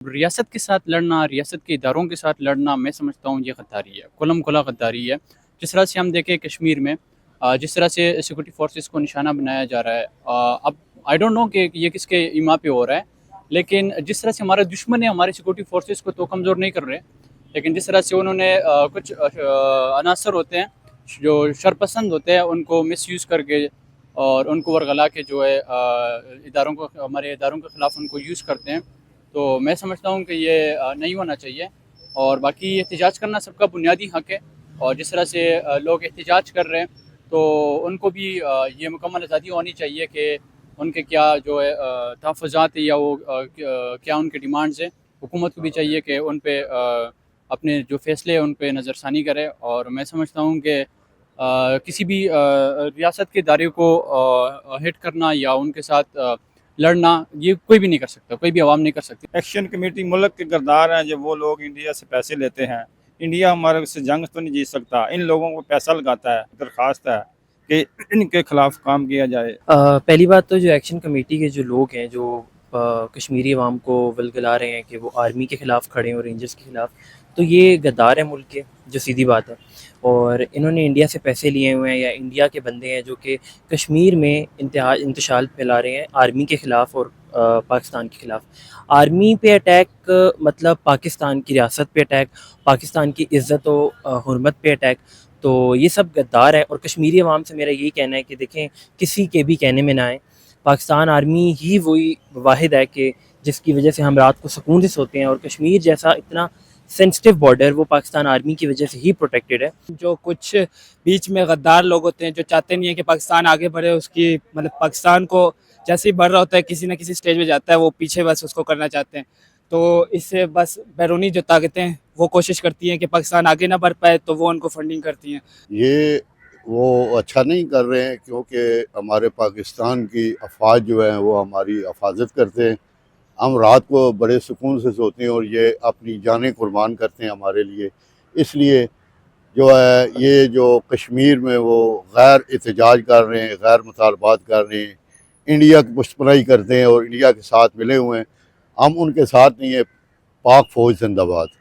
रियासत के साथ लड़ना, रियासत के इदारों के साथ लड़ना, मैं समझता हूँ ये गद्दारी है, कुलम खुला गद्दारी है। जिस तरह से हम देखें कश्मीर में जिस तरह से सिक्योरिटी फोर्सेस को निशाना बनाया जा रहा है, अब आई डोंट नो कि ये किसके इमा पे हो रहा है, लेकिन जिस तरह से हमारे दुश्मन है हमारी सिक्योरिटी फोर्सेस को तो कमज़ोर नहीं कर रहे, लेकिन जिस तरह से उन्होंने कुछ अनासर होते हैं जो शरपसंद होते हैं, उनको मिसयूज़ करके और उनको वरगला के जो है इदारों को, हमारे इदारों के ख़िलाफ़ उनको यूज़ करते हैं। तो मैं समझता हूँ कि ये नहीं होना चाहिए। और बाकी एहतजाज करना सबका बुनियादी हक़ है, और जिस तरह से लोग एहतजाज कर रहे हैं तो उनको भी ये मुकम्मल आज़ादी होनी चाहिए कि उनके क्या जो है तहफ़्फ़ुज़ात या वो क्या उनके डिमांड्स हैं। हुकूमत को भी चाहिए कि उन पे अपने जो फ़ैसले हैं उन पे नज़रसानी करे। और मैं समझता हूँ कि किसी भी रियासत के इदारे को हिट करना या उनके साथ लड़ना ये कोई भी नहीं कर सकता, कोई भी अवाम नहीं कर सकती। एक्शन कमेटी मुल्क के गद्दार हैं, जो वो लोग इंडिया से पैसे लेते हैं। इंडिया हमारे से जंग तो नहीं जीत सकता, इन लोगों को पैसा लगाता है। दरख्वास्त है कि इनके खिलाफ काम किया जाए। पहली बात तो जो एक्शन कमेटी के जो लोग हैं जो कश्मीरी अवाम को वलगला रहे हैं कि वो आर्मी के ख़िलाफ़ खड़े हों, रेंजर्स के ख़िलाफ़, तो ये गद्दार हैं मुल्क के, जो सीधी बात है। और इन्होंने इंडिया से पैसे लिए हुए हैं या इंडिया के बंदे हैं जो कि कश्मीर में इंतशाल फैला रहे हैं आर्मी के ख़िलाफ़ और पाकिस्तान के ख़िलाफ़। आर्मी पे अटैक मतलब पाकिस्तान की रियासत पे अटैक, पाकिस्तान की इज़्ज़त व हुर्मत पे अटैक। तो ये सब गद्दार है। और कश्मीरी अवाम से मेरा यही कहना है कि देखें, किसी के भी कहने में ना आए। पाकिस्तान आर्मी ही वही वाहिद है कि जिसकी वजह से हम रात को सुकून से सोते हैं, और कश्मीर जैसा इतना सेंसिटिव बॉर्डर वो पाकिस्तान आर्मी की वजह से ही प्रोटेक्टेड है। जो कुछ बीच में गद्दार लोग होते हैं जो चाहते नहीं है कि पाकिस्तान आगे बढ़े, उसकी मतलब पाकिस्तान को जैसे ही बढ़ रहा होता है किसी ना किसी स्टेज पे जाता है, वो पीछे बस उसको करना चाहते हैं। तो इससे बस बैरूनी जो ताकतें वो कोशिश करती हैं कि पाकिस्तान आगे ना बढ़ पाए, तो वो उनको फंडिंग करती हैं। ये वो अच्छा नहीं कर रहे हैं, क्योंकि हमारे पाकिस्तान की अफवाज जो हैं वो हमारी हिफाजत करते हैं। हम रात को बड़े सुकून से सोते हैं और ये अपनी जानें कुर्बान करते हैं हमारे लिए। इसलिए जो है ये जो कश्मीर में वो गैर एहतजाज कर रहे हैं, गैर मुतालबात कर रहे हैं, इंडिया की पुष्टपनाही करते हैं और इंडिया के साथ मिले हुए हैं। हम उनके साथ नहीं है। पाक फ़ौज जिंदाबाद।